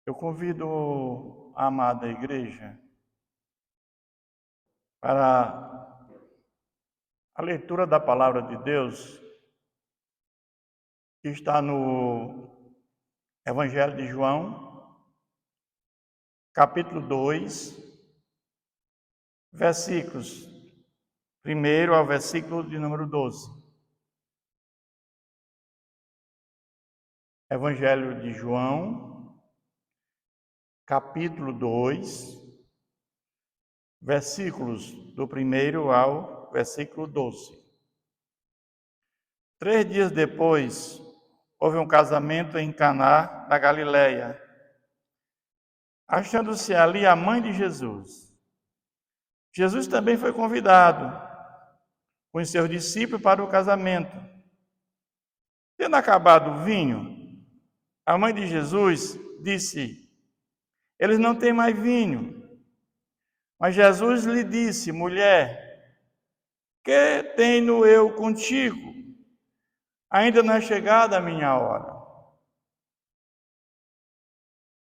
Eu convido a amada igreja para a leitura da palavra de Deus, que está no Evangelho de João, capítulo 2, versículos 1 ao versículo de número 12. Evangelho de João, capítulo 2, versículos do 1 ao versículo 12. 3 dias depois, houve um casamento em Caná, da Galileia. Achando-se ali a mãe de Jesus. Jesus também foi convidado com os seus discípulos para o casamento. Tendo acabado o vinho, a mãe de Jesus disse: eles não têm mais vinho. Mas Jesus lhe disse: mulher, que tenho eu contigo? Ainda não é chegada a minha hora.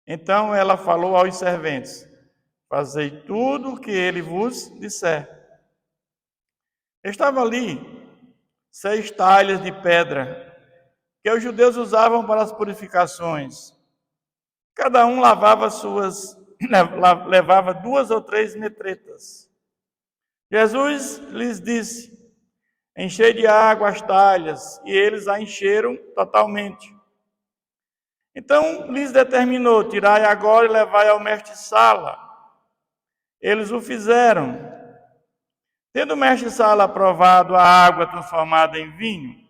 Então ela falou aos serventes: fazei tudo o que ele vos disser. Estava ali 6 talhas de pedra, que os judeus usavam para as purificações. Cada um levava 2 ou 3 metretas. Jesus lhes disse: enchei de água as talhas, e eles a encheram totalmente. Então lhes determinou: tirai agora e levai ao mestre-sala. Eles o fizeram. Tendo o mestre-sala provado a água transformada em vinho,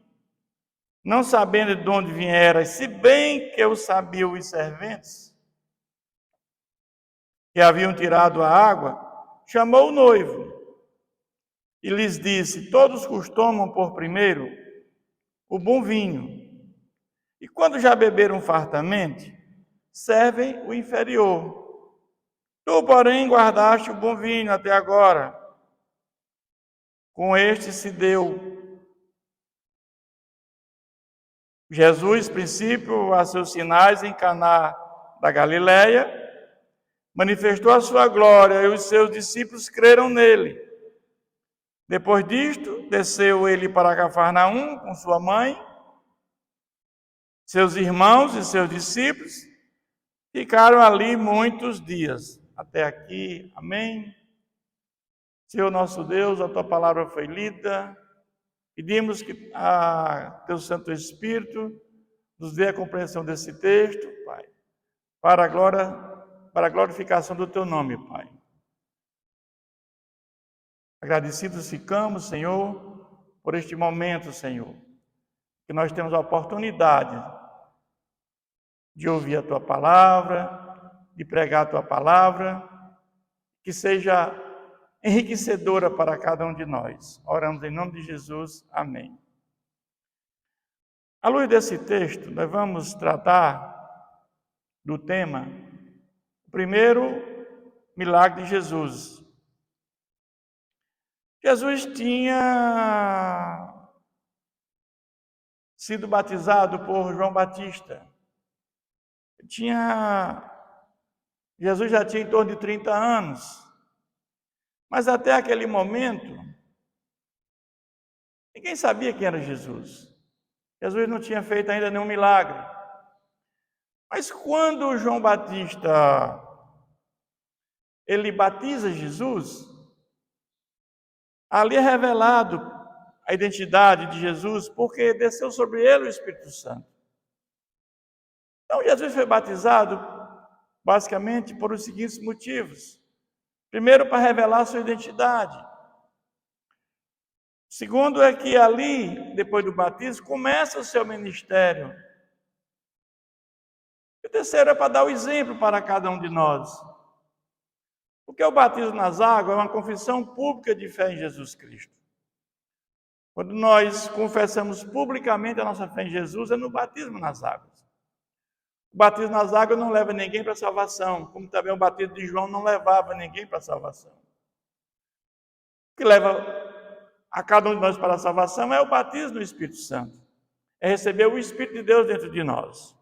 não sabendo de onde viera, se bem que o sabiam os serventes, que haviam tirado a água, chamou o noivo e lhes disse: todos costumam pôr primeiro o bom vinho, e quando já beberam fartamente, servem o inferior. Tu, porém, guardaste o bom vinho até agora. Com este se deu Jesus, princípio a seus sinais em Caná da Galileia, manifestou a sua glória e os seus discípulos creram nele. Depois disto, desceu ele para Cafarnaum com sua mãe, seus irmãos e seus discípulos. Ficaram ali muitos dias. Até aqui, amém. Senhor nosso Deus, a tua palavra foi lida. Pedimos que a teu Santo Espírito nos dê a compreensão desse texto, Pai, para a glorificação do teu nome, Pai. Agradecidos ficamos, Senhor, por este momento, Senhor, que nós temos a oportunidade de ouvir a tua palavra, de pregar a tua palavra, que seja enriquecedora para cada um de nós. Oramos em nome de Jesus. Amém. À luz desse texto, nós vamos tratar do tema, o primeiro milagre de Jesus. Jesus tinha sido batizado por João Batista. Jesus já tinha em torno de 30 anos. Mas até aquele momento, ninguém sabia quem era Jesus. Jesus não tinha feito ainda nenhum milagre. Mas quando João Batista, ele batiza Jesus, ali é revelado a identidade de Jesus, porque desceu sobre ele o Espírito Santo. Então, Jesus foi batizado basicamente por os seguintes motivos. Primeiro, para revelar sua identidade. Segundo, é que ali, depois do batismo, começa o seu ministério. E o terceiro é para dar o exemplo para cada um de nós. Porque o batismo nas águas é uma confissão pública de fé em Jesus Cristo. Quando nós confessamos publicamente a nossa fé em Jesus, é no batismo nas águas. O batismo nas águas não leva ninguém para a salvação, como também o batismo de João não levava ninguém para a salvação. O que leva a cada um de nós para a salvação é o batismo do Espírito Santo. É receber o Espírito de Deus dentro de nós.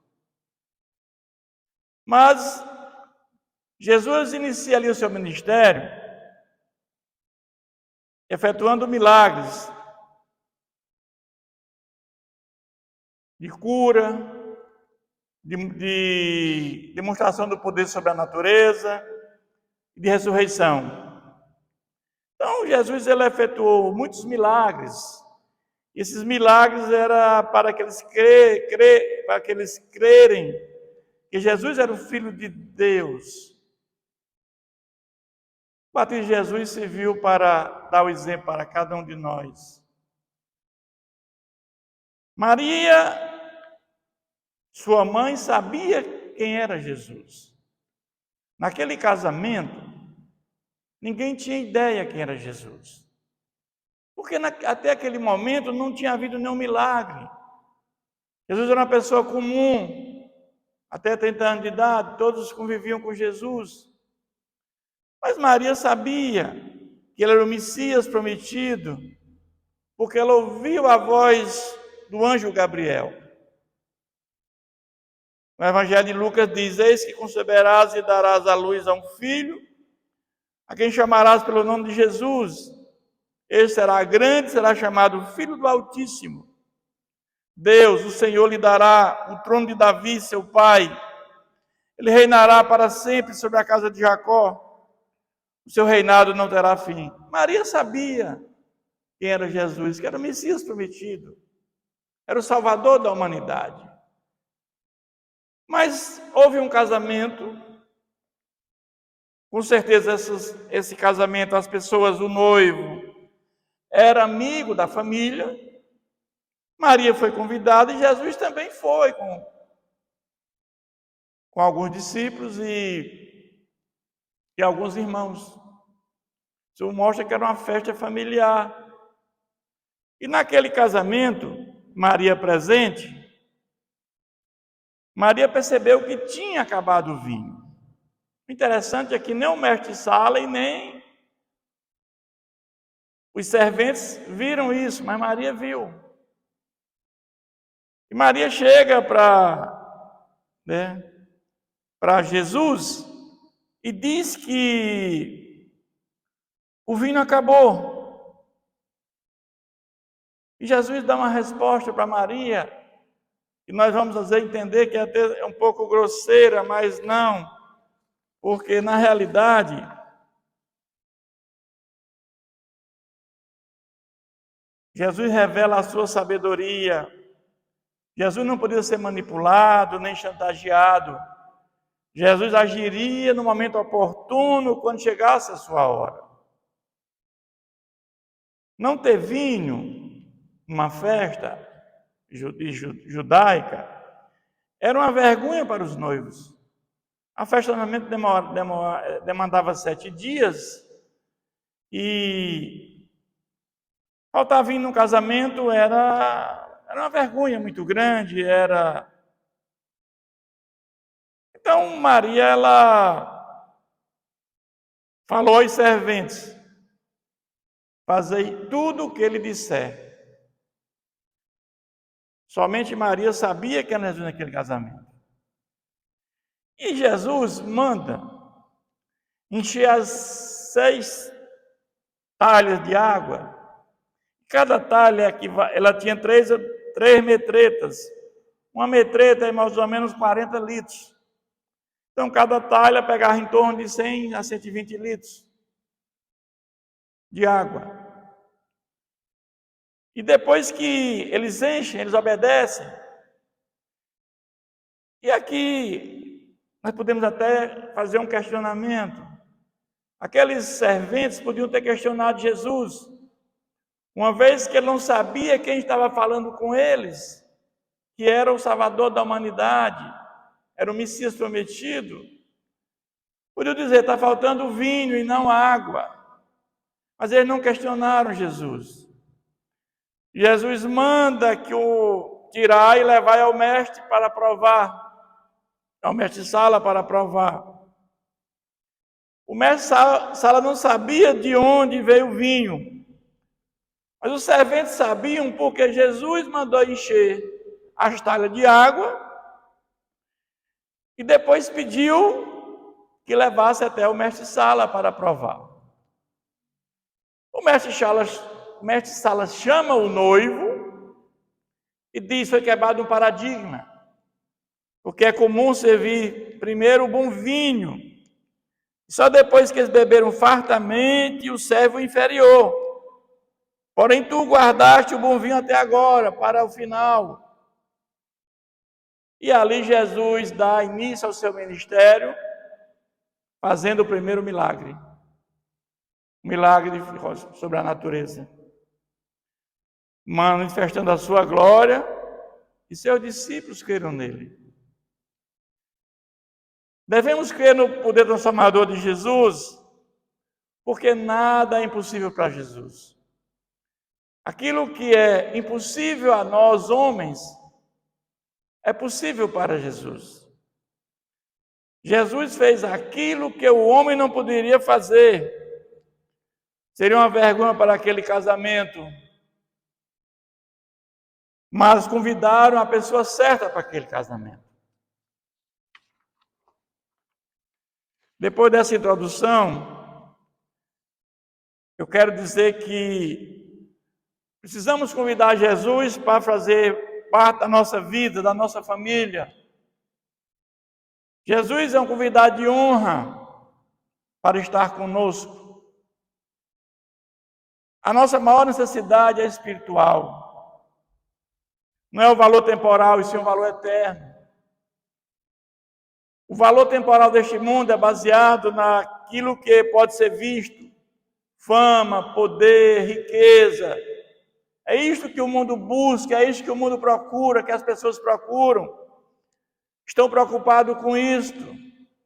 Mas Jesus inicia ali o seu ministério, efetuando milagres de cura, de demonstração do poder sobre a natureza e de ressurreição. Então, Jesus ele efetuou muitos milagres. E esses milagres eram para que eles crerem que Jesus era o Filho de Deus. O batismo de Jesus serviu para dar o exemplo para cada um de nós. Maria, sua mãe, sabia quem era Jesus. Naquele casamento, ninguém tinha ideia quem era Jesus. Porque até aquele momento não tinha havido nenhum milagre. Jesus era uma pessoa comum, até 30 anos de idade, todos conviviam com Jesus. Mas Maria sabia que ele era o Messias prometido, porque ela ouviu a voz do anjo Gabriel. No Evangelho de Lucas diz: eis que conceberás e darás à luz a um filho, a quem chamarás pelo nome de Jesus. Ele será grande, será chamado Filho do Altíssimo. Deus, o Senhor, lhe dará o trono de Davi, seu pai. Ele reinará para sempre sobre a casa de Jacó. O seu reinado não terá fim. Maria sabia quem era Jesus, que era o Messias prometido. Era o Salvador da humanidade. Mas houve um casamento. Com certeza esse casamento, as pessoas, o noivo, era amigo da família. Maria foi convidada e Jesus também foi com alguns discípulos e alguns irmãos. Isso mostra que era uma festa familiar. E naquele casamento, Maria presente, Maria percebeu que tinha acabado o vinho. O interessante é que nem o mestre-sala e nem os serventes viram isso, mas Maria viu. E Maria chega para Jesus e diz que o vinho acabou. E Jesus dá uma resposta para Maria, e nós vamos às vezes entender que até é um pouco grosseira, mas não, porque na realidade Jesus revela a sua sabedoria. Jesus não podia ser manipulado nem chantageado. Jesus agiria no momento oportuno, quando chegasse a sua hora. Não ter vinho numa festa judaica era uma vergonha para os noivos. A festa normalmente demandava 7 dias e faltar vinho no casamento era uma vergonha muito grande. Então Maria, ela falou aos serventes: fazei tudo o que ele disser. Somente Maria sabia que era Jesus naquele casamento. E Jesus manda encher as 6 talhas de água. Cada talha ela tinha 3 metretas. Uma metreta é mais ou menos 40 litros. Então, cada talha pegava em torno de 100 a 120 litros de água. E depois que eles enchem, eles obedecem. E aqui nós podemos até fazer um questionamento. Aqueles serventes podiam ter questionado Jesus, uma vez que ele não sabia quem estava falando com eles, que era o Salvador da humanidade, era o Messias prometido. Podiam dizer: está faltando vinho e não água. Mas eles não questionaram Jesus. Jesus manda que o tirar e levar ao mestre para provar, ao mestre-sala para provar. O mestre-sala não sabia de onde veio o vinho, mas os serventes sabiam, porque Jesus mandou encher as talhas de água E depois pediu que levasse até o mestre-sala para provar. O mestre-sala chama o noivo e diz: foi quebrado um paradigma, porque é comum servir primeiro o bom vinho, só depois que eles beberam fartamente o serve o inferior. Porém, tu guardaste o bom vinho até agora, para o final. E ali Jesus dá início ao seu ministério, fazendo o primeiro milagre. Um milagre sobre a natureza. Manifestando a sua glória, e seus discípulos creram nele. Devemos crer no poder transformador de Jesus, porque nada é impossível para Jesus. Aquilo que é impossível a nós, homens, é possível para Jesus. Jesus fez aquilo que o homem não poderia fazer. Seria uma vergonha para aquele casamento. Mas convidaram a pessoa certa para aquele casamento. Depois dessa introdução, eu quero dizer que precisamos convidar Jesus para fazer parte da nossa vida, da nossa família. Jesus é um convidado de honra para estar conosco. A nossa maior necessidade é espiritual. Não é o valor temporal, e sim o valor eterno. O valor temporal deste mundo é baseado naquilo que pode ser visto. Fama, poder, riqueza. É isto que o mundo busca, é isto que o mundo procura, que as pessoas procuram. Estão preocupados com isto.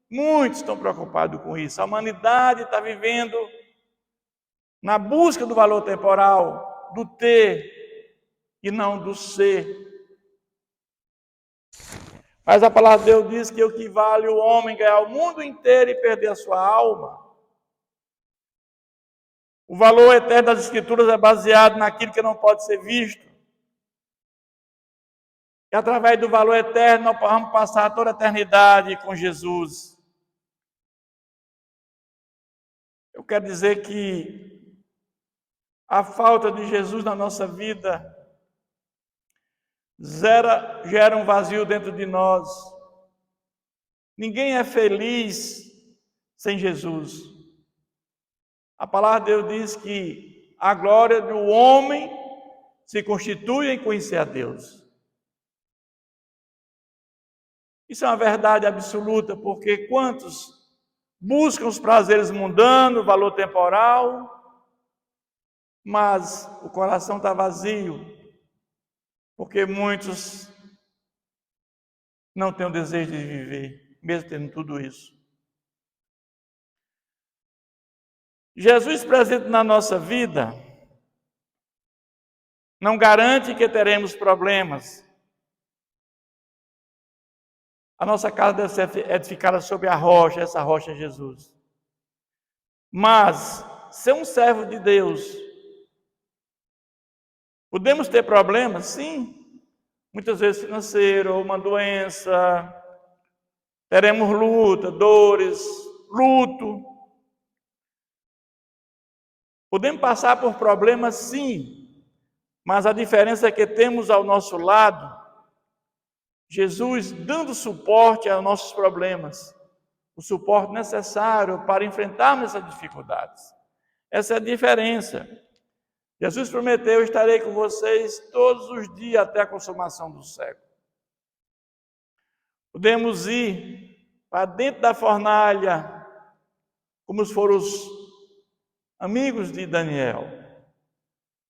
Muitos estão preocupados com isso. A humanidade está vivendo na busca do valor temporal, do ter e não do ser. Mas a palavra de Deus diz que o que vale o homem ganhar o mundo inteiro e perder a sua alma. O valor eterno das Escrituras é baseado naquilo que não pode ser visto. E através do valor eterno nós vamos passar toda a eternidade com Jesus. Eu quero dizer que a falta de Jesus na nossa vida gera um vazio dentro de nós. Ninguém é feliz sem Jesus. A palavra de Deus diz que a glória do homem se constitui em conhecer a Deus. Isso é uma verdade absoluta, porque quantos buscam os prazeres mundanos, o valor temporal, mas o coração está vazio, porque muitos não têm o desejo de viver, mesmo tendo tudo isso. Jesus presente na nossa vida não garante que teremos problemas. A nossa casa deve ser edificada sobre a rocha, essa rocha é Jesus. Mas, ser um servo de Deus, podemos ter problemas? Sim. Muitas vezes financeiro, ou uma doença, teremos luta, dores, luto. Podemos passar por problemas, sim, mas a diferença é que temos ao nosso lado Jesus dando suporte aos nossos problemas, o suporte necessário para enfrentarmos essas dificuldades. Essa é a diferença. Jesus prometeu: estarei com vocês todos os dias até a consumação do século. Podemos ir para dentro da fornalha, como foram os amigos de Daniel.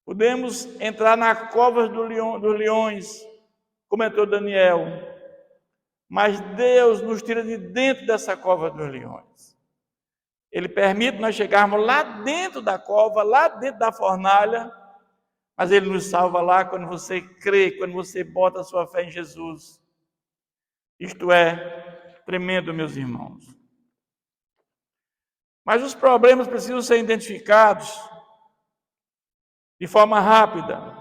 Podemos entrar na cova dos leões, como entrou Daniel. Mas Deus nos tira de dentro dessa cova dos leões. Ele permite nós chegarmos lá dentro da cova, lá dentro da fornalha, mas Ele nos salva lá quando você crê, quando você bota a sua fé em Jesus. Isto é tremendo, meus irmãos. Mas os problemas precisam ser identificados de forma rápida.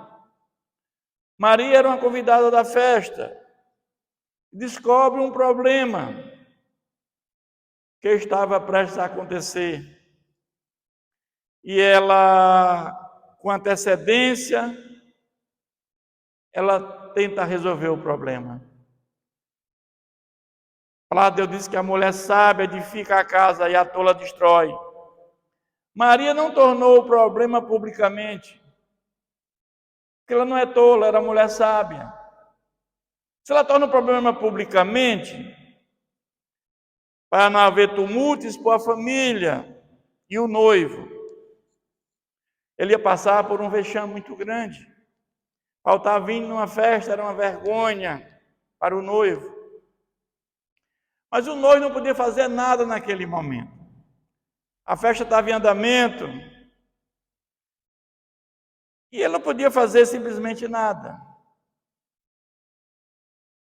Maria era uma convidada da festa. Descobre um problema. que estava prestes a acontecer. E ela, com antecedência, ela tenta resolver o problema. A palavra de Deus diz que a mulher sábia edifica a casa e a tola destrói. Maria não tornou o problema publicamente, porque ela não é tola, era mulher sábia. Se ela torna o problema publicamente, para não haver tumulto, expor a família e o noivo, ele ia passar por um vexame muito grande. Faltar vinho numa festa era uma vergonha para o noivo. Mas o noivo não podia fazer nada naquele momento. A festa estava em andamento e ele não podia fazer simplesmente nada.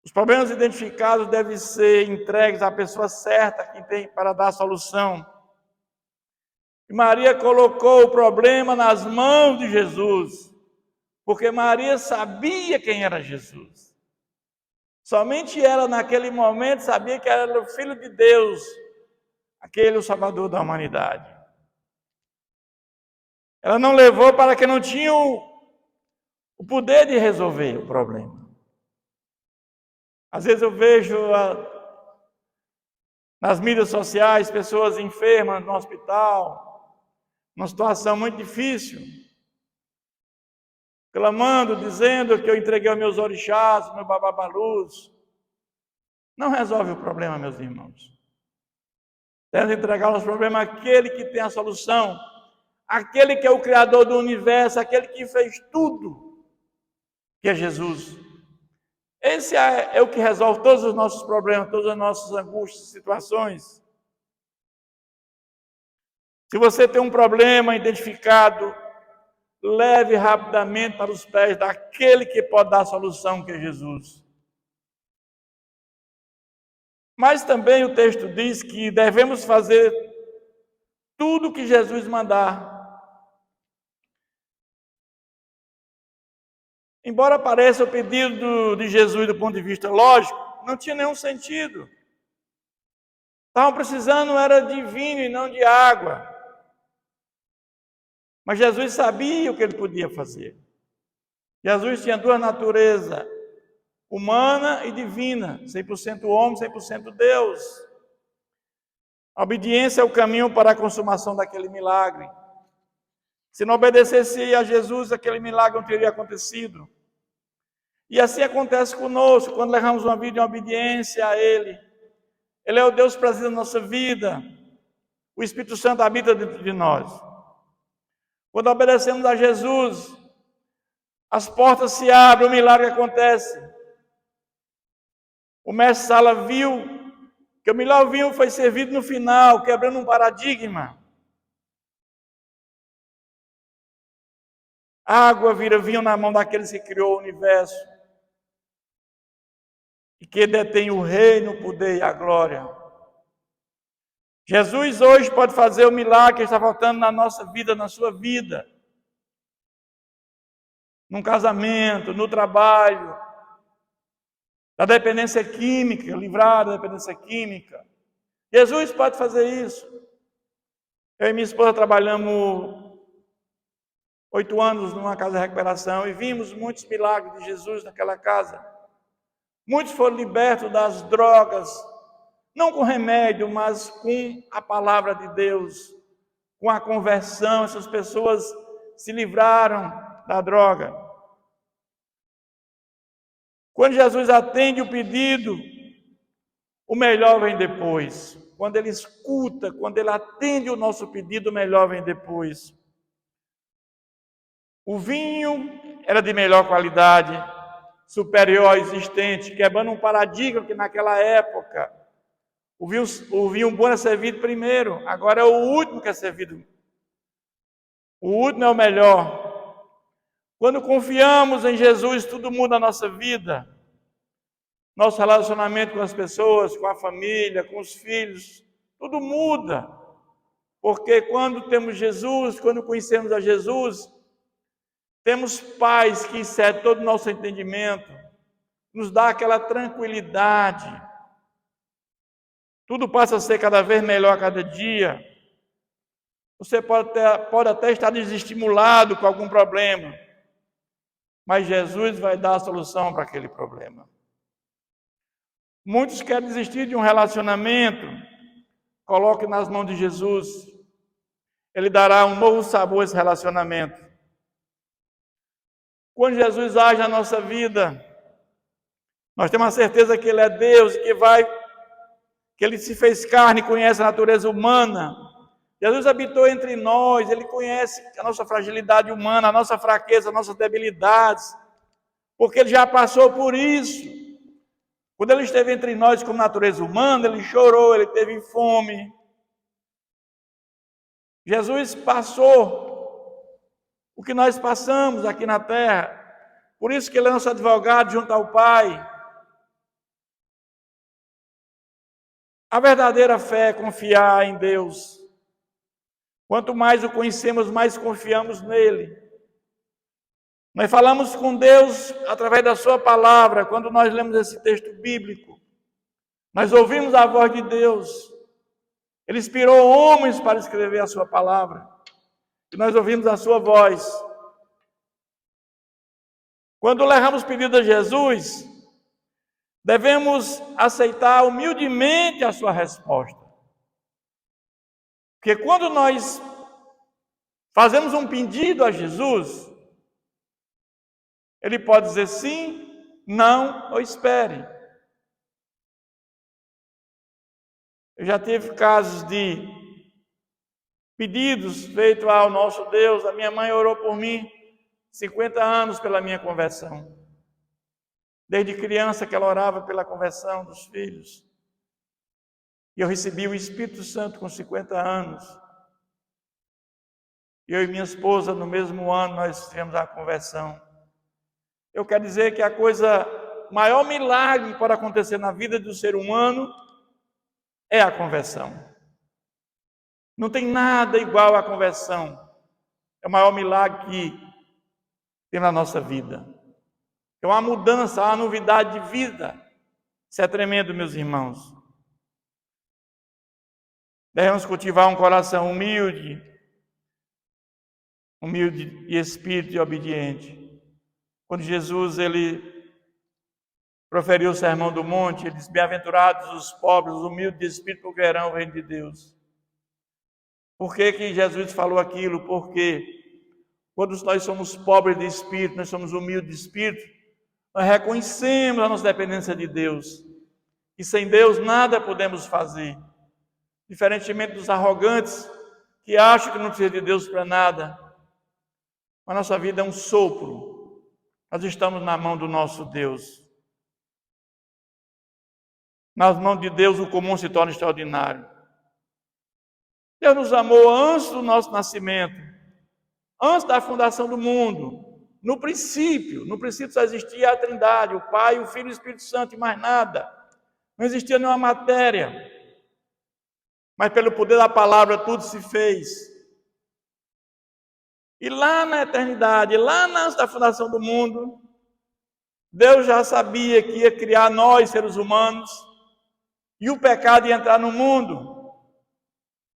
Os problemas identificados devem ser entregues à pessoa certa que tem para dar a solução. E Maria colocou o problema nas mãos de Jesus, porque Maria sabia quem era Jesus. Somente ela, naquele momento, sabia que era o Filho de Deus, aquele o Salvador da humanidade. Ela não levou para que não tinha o poder de resolver o problema. Às vezes eu vejo nas mídias sociais pessoas enfermas no hospital, numa situação muito difícil, clamando, dizendo que eu entreguei os meus orixás, meu bababalus. Não resolve o problema, meus irmãos. Deve entregar os problemas àquele que tem a solução, aquele que é o Criador do universo, aquele que fez tudo, que é Jesus. Esse é o que resolve todos os nossos problemas, todas as nossas angústias, situações. Se você tem um problema identificado, leve rapidamente para os pés daquele que pode dar a solução, que é Jesus. Mas também o texto diz que devemos fazer tudo o que Jesus mandar. Embora pareça o pedido de Jesus do ponto de vista lógico, não tinha nenhum sentido. Estavam precisando era de vinho e não de água. Mas Jesus sabia o que ele podia fazer. Jesus tinha duas naturezas, humana e divina, 100% homem, 100% Deus. A obediência é o caminho para a consumação daquele milagre. Se não obedecesse a Jesus, aquele milagre não teria acontecido. E assim acontece conosco, quando levamos uma vida em obediência a Ele. Ele é o Deus presente na nossa vida. O Espírito Santo habita dentro de nós. Quando obedecemos a Jesus, as portas se abrem, o milagre acontece. O mestre Sala viu que o melhor vinho foi servido no final, quebrando um paradigma. A água vira vinho na mão daqueles que criou o universo. E que detém o reino, o poder e a glória. Jesus hoje pode fazer o milagre que está faltando na nossa vida, na sua vida. Num casamento, no trabalho, da dependência química, livrar da dependência química. Jesus pode fazer isso. Eu e minha esposa trabalhamos 8 anos numa casa de recuperação e vimos muitos milagres de Jesus naquela casa. Muitos foram libertos das drogas, não com remédio, mas com a palavra de Deus, com a conversão. Essas pessoas se livraram da droga. Quando Jesus atende o pedido, o melhor vem depois. Quando Ele escuta, quando Ele atende o nosso pedido, o melhor vem depois. O vinho era de melhor qualidade, superior ao existente, quebrando um paradigma que naquela época o vinho bom é servido primeiro, agora é o último que é servido. O último é o melhor. Quando confiamos em Jesus, tudo muda na nossa vida. Nosso relacionamento com as pessoas, com a família, com os filhos, tudo muda. Porque quando temos Jesus, quando conhecemos a Jesus, temos paz que excede todo o nosso entendimento, nos dá aquela tranquilidade. Tudo passa a ser cada vez melhor a cada dia. Você pode até estar desestimulado com algum problema, mas Jesus vai dar a solução para aquele problema. Muitos querem desistir de um relacionamento. Coloque nas mãos de Jesus. Ele dará um novo sabor a esse relacionamento. Quando Jesus age na nossa vida, nós temos a certeza que Ele é Deus, que Ele se fez carne e conhece a natureza humana. Jesus habitou entre nós, Ele conhece a nossa fragilidade humana, a nossa fraqueza, as nossas debilidades, porque Ele já passou por isso. Quando Ele esteve entre nós como natureza humana, Ele chorou, Ele teve fome. Jesus passou o que nós passamos aqui na terra. Por isso que Ele é nosso advogado junto ao Pai. A verdadeira fé é confiar em Deus. Quanto mais o conhecemos, mais confiamos nele. Nós falamos com Deus através da sua palavra. Quando nós lemos esse texto bíblico, nós ouvimos a voz de Deus. Ele inspirou homens para escrever a sua palavra. E nós ouvimos a sua voz. Quando levamos pedido a Jesus, devemos aceitar humildemente a sua resposta. Porque quando nós fazemos um pedido a Jesus, Ele pode dizer sim, não ou espere. Eu já tive casos de pedidos feitos ao nosso Deus. A minha mãe orou por mim 50 anos pela minha conversão. Desde criança que ela orava pela conversão dos filhos. E eu recebi o Espírito Santo com 50 anos. Eu e minha esposa, no mesmo ano, nós tivemos a conversão. Eu quero dizer que o maior milagre que pode acontecer na vida do ser humano é a conversão. Não tem nada igual à conversão. É o maior milagre que tem na nossa vida. É uma mudança, uma novidade de vida. Isso é tremendo, meus irmãos. Devemos cultivar um coração humilde e espírito e obediente. Quando Jesus ele proferiu o sermão do monte, ele disse: bem-aventurados os pobres, os humildes de espírito, porque verão o reino de Deus. Por que Jesus falou aquilo? Porque quando nós somos pobres de espírito, nós somos humildes de espírito, nós reconhecemos a nossa dependência de Deus. E sem Deus nada podemos fazer. Diferentemente dos arrogantes, que acham que não precisa de Deus para nada. A nossa vida é um sopro. Nós estamos na mão do nosso Deus. Nas mãos de Deus o comum se torna extraordinário. Deus nos amou antes do nosso nascimento, antes da fundação do mundo. No princípio só existia a Trindade, o Pai, o Filho e o Espírito Santo, e mais nada. Não existia nenhuma matéria. Mas pelo poder da palavra tudo se fez. E lá na eternidade, lá antes da fundação do mundo, Deus já sabia que ia criar nós, seres humanos, e o pecado ia entrar no mundo.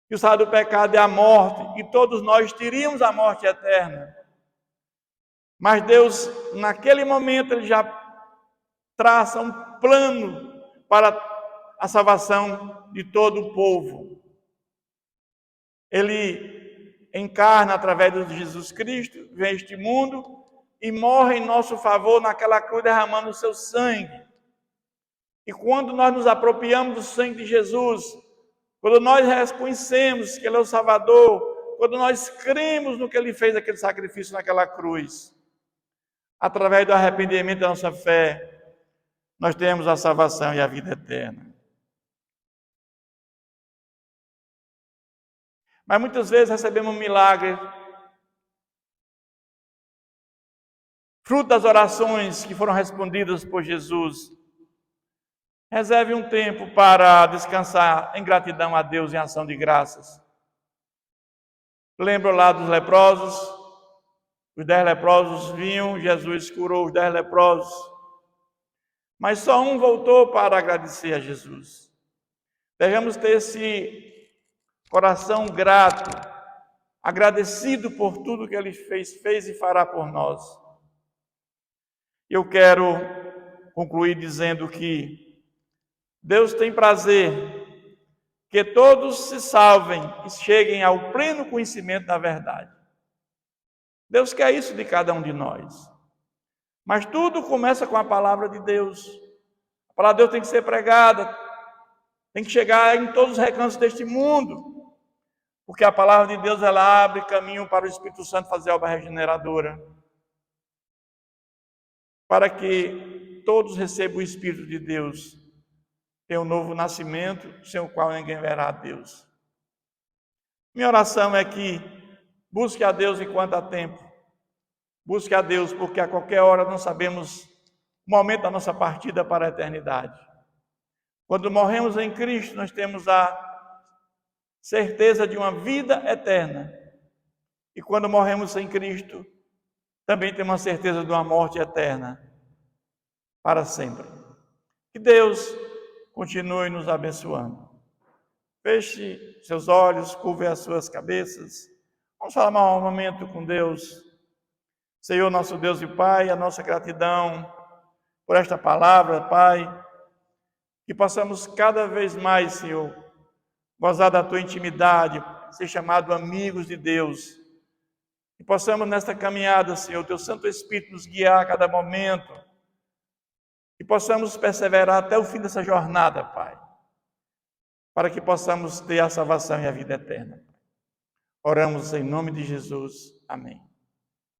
E o salário do pecado é a morte, e todos nós teríamos a morte eterna. Mas Deus, naquele momento, Ele já traça um plano para a salvação de todo o povo. Ele encarna através de Jesus Cristo, vem a este mundo e morre em nosso favor naquela cruz, derramando o seu sangue. E quando nós nos apropriamos do sangue de Jesus, quando nós reconhecemos que Ele é o Salvador, quando nós cremos no que Ele fez, aquele sacrifício naquela cruz, através do arrependimento da nossa fé, nós temos a salvação e a vida eterna. Mas muitas vezes recebemos um milagre, fruto das orações que foram respondidas por Jesus. Reserve um tempo para descansar em gratidão a Deus em ação de graças. Lembro lá dos leprosos. Os 10 leprosos vinham, Jesus curou os 10 leprosos. Mas só um voltou para agradecer a Jesus. Devemos ter esse coração grato, agradecido por tudo que Ele fez e fará por nós. Eu quero concluir dizendo que Deus tem prazer que todos se salvem e cheguem ao pleno conhecimento da verdade. Deus quer isso de cada um de nós. Mas tudo começa com a palavra de Deus. A palavra de Deus tem que ser pregada, tem que chegar em todos os recantos deste mundo, porque a palavra de Deus ela abre caminho para o Espírito Santo fazer a obra regeneradora, para que todos recebam o Espírito de Deus, tenham um novo nascimento, sem o qual ninguém verá a Deus. Minha oração é que busque a Deus enquanto há tempo. Busque a Deus, porque a qualquer hora não sabemos o momento da nossa partida para a eternidade. Quando morremos em Cristo, nós temos a certeza de uma vida eterna. E quando morremos em Cristo, também temos a certeza de uma morte eterna para sempre. Que Deus continue nos abençoando. Feche seus olhos, curve as suas cabeças. Vamos falar um momento com Deus. Senhor, nosso Deus e Pai, a nossa gratidão por esta palavra, Pai, que possamos cada vez mais, Senhor, gozar da Tua intimidade, ser chamados amigos de Deus, que possamos nesta caminhada, Senhor, Teu Santo Espírito nos guiar a cada momento, que possamos perseverar até o fim dessa jornada, Pai, para que possamos ter a salvação e a vida eterna. Oramos em nome de Jesus. Amém.